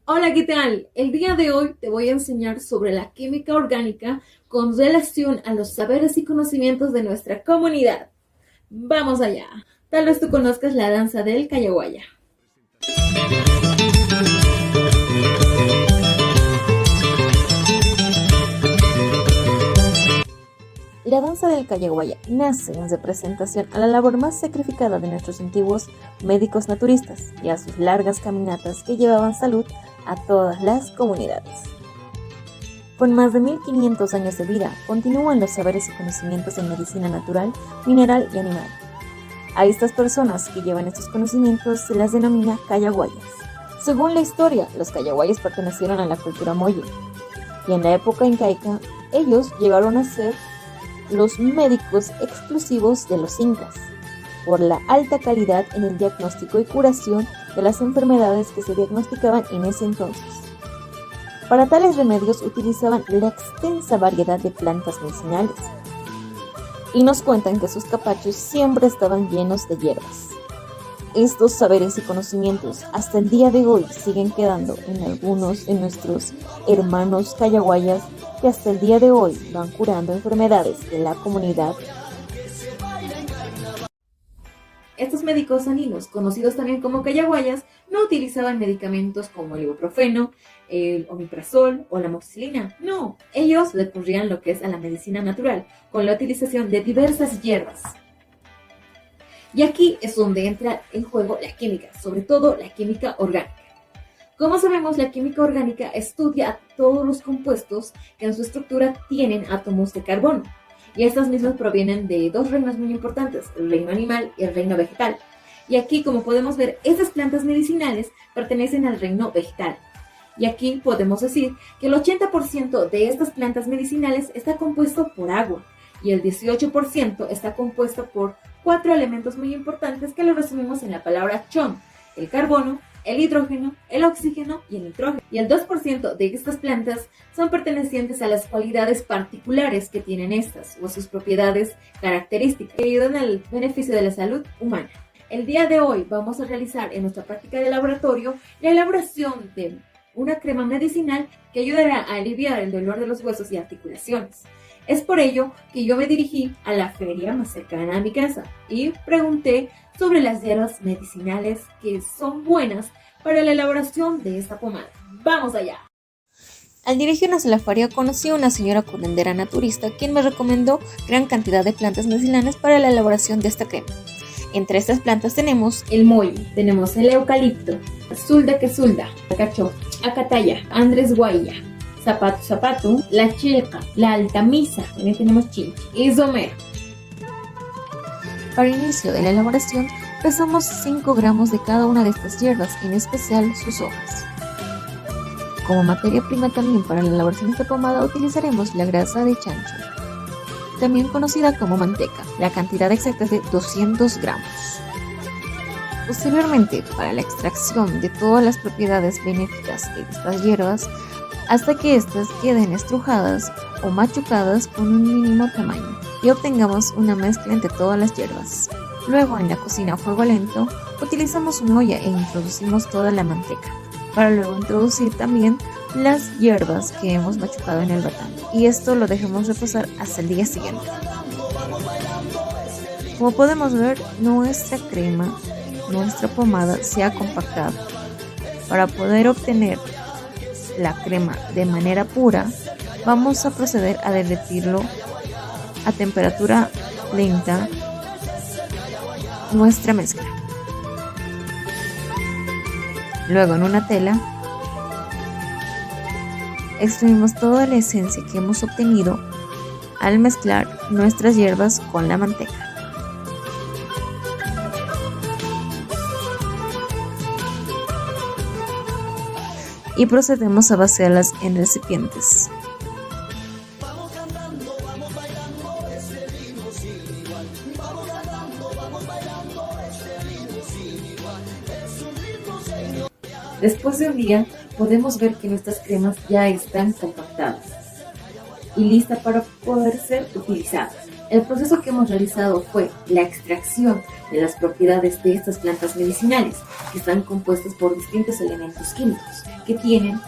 Hola, ¿qué tal? El día de hoy te voy a enseñar sobre la química orgánica con relación a los saberes y conocimientos de nuestra comunidad. Vamos allá. Tal vez tú conozcas la danza del Callaguaya. La danza del Callaguaya nace en representación a la labor más sacrificada de nuestros antiguos médicos naturistas y a sus largas caminatas que llevaban salud a todas las comunidades. Con más de 1500 años de vida, continúan los saberes y conocimientos en medicina natural, mineral y animal. A estas personas que llevan estos conocimientos se las denomina Callaguayas. Según la historia, los Callaguayas pertenecieron a la cultura Molle, y en la época incaica, ellos llegaron a ser los médicos exclusivos de los incas, por la alta calidad en el diagnóstico y curación de las enfermedades que se diagnosticaban en ese entonces. Para tales remedios utilizaban la extensa variedad de plantas medicinales, y nos cuentan que sus capachos siempre estaban llenos de hierbas. Estos saberes y conocimientos hasta el día de hoy siguen quedando en algunos de nuestros hermanos callaguayas que hasta el día de hoy van curando enfermedades de la comunidad. Estos médicos andinos, conocidos también como callaguayas, no utilizaban medicamentos como el ibuprofeno, el omeprazol o la amoxicilina. No, ellos recurrían lo que es a la medicina natural, con la utilización de diversas hierbas. Y aquí es donde entra en juego la química, sobre todo la química orgánica. Como sabemos, la química orgánica estudia todos los compuestos que en su estructura tienen átomos de carbono. Y estas mismas provienen de dos reinos muy importantes, el reino animal y el reino vegetal. Y aquí, como podemos ver, estas plantas medicinales pertenecen al reino vegetal. Y aquí podemos decir que el 80% de estas plantas medicinales está compuesto por agua y el 18% está compuesto por 4 elementos muy importantes que lo resumimos en la palabra chon: el carbono, el hidrógeno, el oxígeno y el nitrógeno. Y el 2% de estas plantas son pertenecientes a las cualidades particulares que tienen estas o a sus propiedades características que ayudan al beneficio de la salud humana. El día de hoy vamos a realizar en nuestra práctica de laboratorio la elaboración de una crema medicinal que ayudará a aliviar el dolor de los huesos y articulaciones. Es por ello que yo me dirigí a la feria más cercana a mi casa y pregunté sobre las hierbas medicinales que son buenas para la elaboración de esta pomada. ¡Vamos allá! Al dirigirnos a la feria conocí a una señora curandera naturista quien me recomendó gran cantidad de plantas medicinales para la elaboración de esta crema. Entre estas plantas tenemos el molle, tenemos el eucalipto, sulda que sulda, acacho, acataya, andrés guaya, zapato, la chilca, la altamisa, también tenemos chinchi y somero. Para inicio de la elaboración, pesamos 5 gramos de cada una de estas hierbas, en especial sus hojas. Como materia prima también para la elaboración de esta pomada utilizaremos la grasa de chancho, también conocida como manteca. La cantidad exacta es de 200 gramos. Posteriormente, para la extracción de todas las propiedades benéficas de estas hierbas, hasta que éstas queden estrujadas o machucadas con un mínimo tamaño y obtengamos una mezcla entre todas las hierbas. Luego, en la cocina a fuego lento, utilizamos una olla e introducimos toda la manteca, para luego introducir también las hierbas que hemos machucado en el batán, y esto lo dejamos reposar hasta el día siguiente. Como podemos ver, nuestra crema, nuestra pomada se ha compactado. Para poder obtener la crema de manera pura, vamos a proceder a derretirlo a temperatura lenta nuestra mezcla. Luego, en una tela, extraemos toda la esencia que hemos obtenido al mezclar nuestras hierbas con la manteca. Y procedemos a vaciarlas en recipientes. Después de un día, podemos ver que nuestras cremas ya están compactadas y listas para poder ser utilizadas. El proceso que hemos realizado fue la extracción de las propiedades de estas plantas medicinales, que están compuestas por distintos elementos químicos que tienen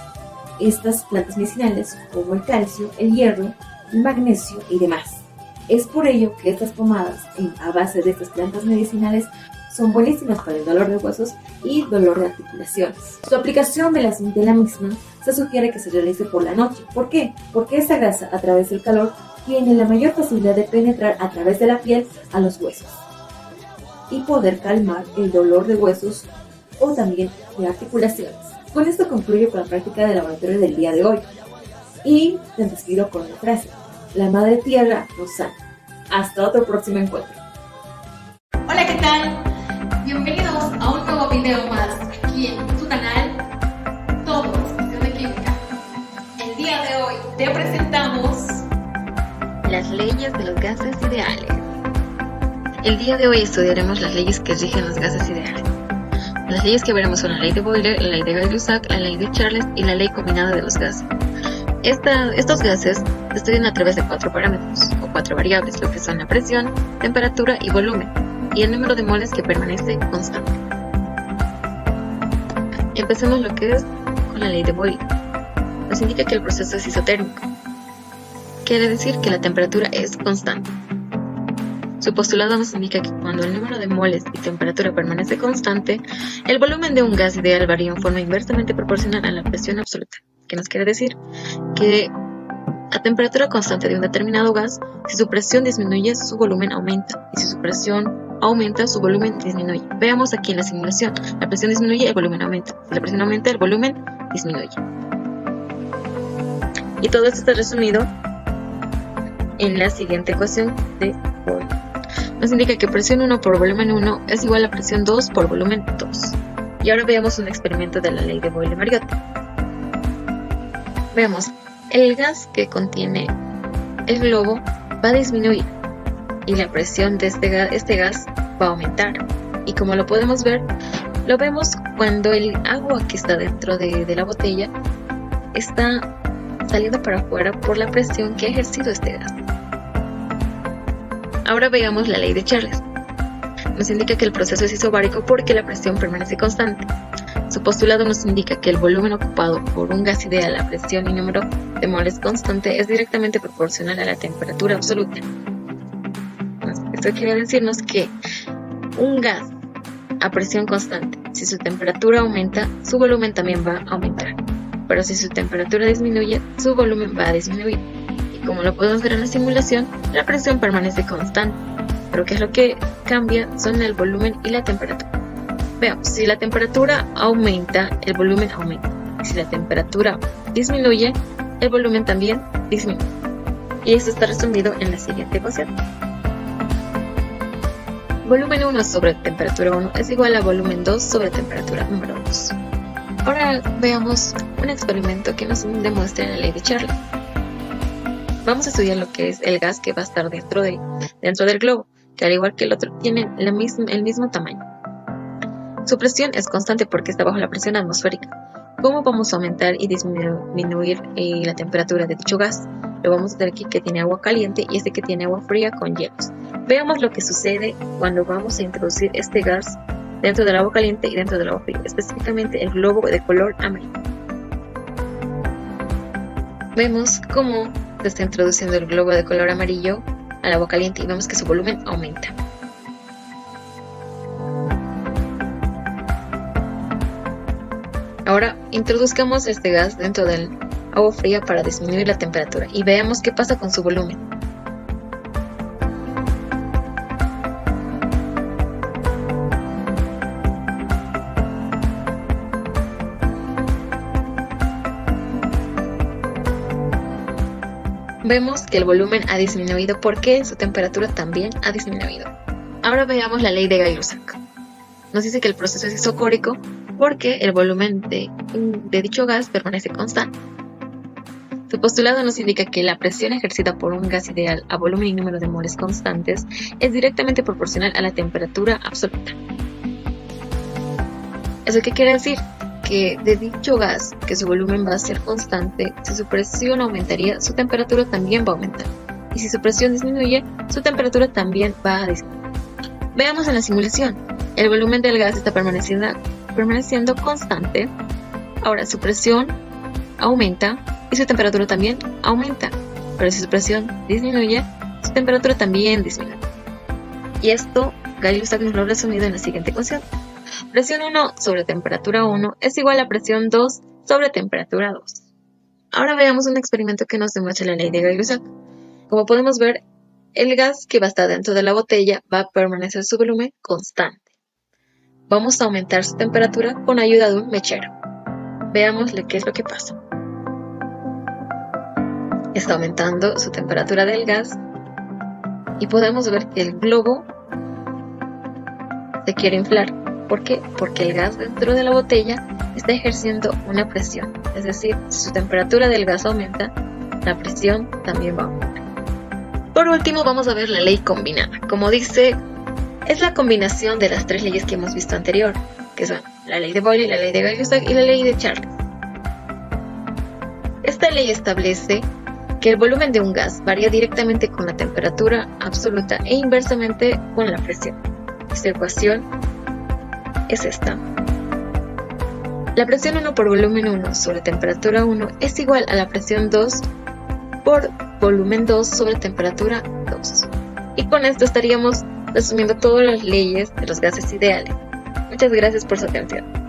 estas plantas medicinales, como el calcio, el hierro, el magnesio y demás. Es por ello que estas pomadas a base de estas plantas medicinales son buenísimas para el dolor de huesos y dolor de articulaciones. Su aplicación de la misma se sugiere que se realice por la noche. ¿Por qué? Porque esta grasa, a través del calor, tiene la mayor facilidad de penetrar a través de la piel a los huesos y poder calmar el dolor de huesos o también de articulaciones. Con esto concluyo con la práctica de laboratorio del día de hoy y te despido con una frase: la Madre Tierra nos sana. Hasta otro próximo encuentro. Hola, ¿qué tal? Bienvenidos a un nuevo video más aquí en tu canal Todo es Cuestión de Química. El día de hoy te presentamos las leyes de los gases ideales. El día de hoy estudiaremos las leyes que rigen los gases ideales. Las leyes que veremos son la ley de Boyle, la ley de Gay-Lussac, la ley de Charles y la ley combinada de los gases. Estos gases se estudian a través de 4 parámetros o 4 variables, lo que son la presión, temperatura y volumen, y el número de moles que permanece constante. Empecemos lo que es con la ley de Boyle. Nos indica que el proceso es isotérmico. Quiere decir que la temperatura es constante. Su postulado nos indica que cuando el número de moles y temperatura permanece constante, el volumen de un gas ideal varía en forma inversamente proporcional a la presión absoluta. ¿Qué nos quiere decir? Que a temperatura constante de un determinado gas, si su presión disminuye, su volumen aumenta, y si su presión aumenta, su volumen disminuye. Veamos aquí en la simulación: la presión disminuye, el volumen aumenta. Si la presión aumenta, el volumen disminuye. Y todo esto está resumido en la siguiente ecuación de Boyle. Nos indica que presión 1 por volumen 1 es igual a presión 2 por volumen 2. Y ahora veamos un experimento de la ley de Boyle-Mariotte. Veamos, el gas que contiene el globo va a disminuir y la presión de este gas va a aumentar. Y como lo podemos ver, lo vemos cuando el agua que está dentro de la botella está saliendo para afuera por la presión que ha ejercido este gas. Ahora veamos la ley de Charles. Nos indica que el proceso es isobárico porque la presión permanece constante. Su postulado nos indica que el volumen ocupado por un gas ideal a presión y número de moles constante es directamente proporcional a la temperatura absoluta. Esto quiere decirnos que un gas a presión constante, si su temperatura aumenta, su volumen también va a aumentar. Pero si su temperatura disminuye, su volumen va a disminuir. Y como lo podemos ver en la simulación, la presión permanece constante. Pero ¿qué es lo que cambia? Son el volumen y la temperatura. Veamos, si la temperatura aumenta, el volumen aumenta. Y si la temperatura disminuye, el volumen también disminuye. Y esto está resumido en la siguiente ecuación. Volumen 1 sobre temperatura 1 es igual a volumen 2 sobre temperatura número 2. Ahora veamos un experimento que nos demuestra la ley de Charles. Vamos a estudiar lo que es el gas que va a estar dentro del globo, que al igual que el otro tiene el mismo tamaño. Su presión es constante porque está bajo la presión atmosférica. ¿Cómo vamos a aumentar y disminuir la temperatura de dicho gas? Lo vamos a tener aquí que tiene agua caliente y este que tiene agua fría con hielos. Veamos lo que sucede cuando vamos a introducir este gas dentro del agua caliente y dentro del agua fría, específicamente el globo de color amarillo. Vemos cómo se está introduciendo el globo de color amarillo al agua caliente y vemos que su volumen aumenta. Ahora introduzcamos este gas dentro del agua fría para disminuir la temperatura y veamos qué pasa con su volumen. Vemos que el volumen ha disminuido porque su temperatura también ha disminuido. Ahora veamos la ley de Gay-Lussac. Nos dice que el proceso es isocórico porque el volumen de dicho gas permanece constante. Su postulado nos indica que la presión ejercida por un gas ideal a volumen y número de moles constantes es directamente proporcional a la temperatura absoluta. ¿Eso qué quiere decir? Que de dicho gas, que su volumen va a ser constante, si su presión aumentaría, su temperatura también va a aumentar. y si su presión disminuye, su temperatura también va a disminuir. Veamos en la simulación. El volumen del gas está permaneciendo constante. Ahora su presión aumenta y su temperatura también aumenta. Pero si su presión disminuye, su temperatura también disminuye. Y esto Gay-Lussac nos lo ha resumido en la siguiente ecuación. Presión 1 sobre temperatura 1 es igual a presión 2 sobre temperatura 2. Ahora veamos un experimento que nos demuestra la ley de Gay-Lussac. Como podemos ver, el gas que va a estar dentro de la botella va a permanecer su volumen constante. Vamos a aumentar su temperatura con ayuda de un mechero. Veamos qué es lo que pasa. Está aumentando su temperatura del gas y podemos ver que el globo se quiere inflar. ¿Por qué? Porque el gas dentro de la botella está ejerciendo una presión. Es decir, si su temperatura del gas aumenta, la presión también va a aumentar. Por último, vamos a ver la ley combinada. Como dice, es la combinación de las tres leyes que hemos visto anterior, que son la ley de Boyle, la ley de Gay-Lussac y la ley de Charles. Esta ley establece que el volumen de un gas varía directamente con la temperatura absoluta e inversamente con la presión. Esta ecuación es esta. La presión 1 por volumen 1 sobre temperatura 1 es igual a la presión 2 por volumen 2 sobre temperatura 2. Y con esto estaríamos resumiendo todas las leyes de los gases ideales. Muchas gracias por su atención.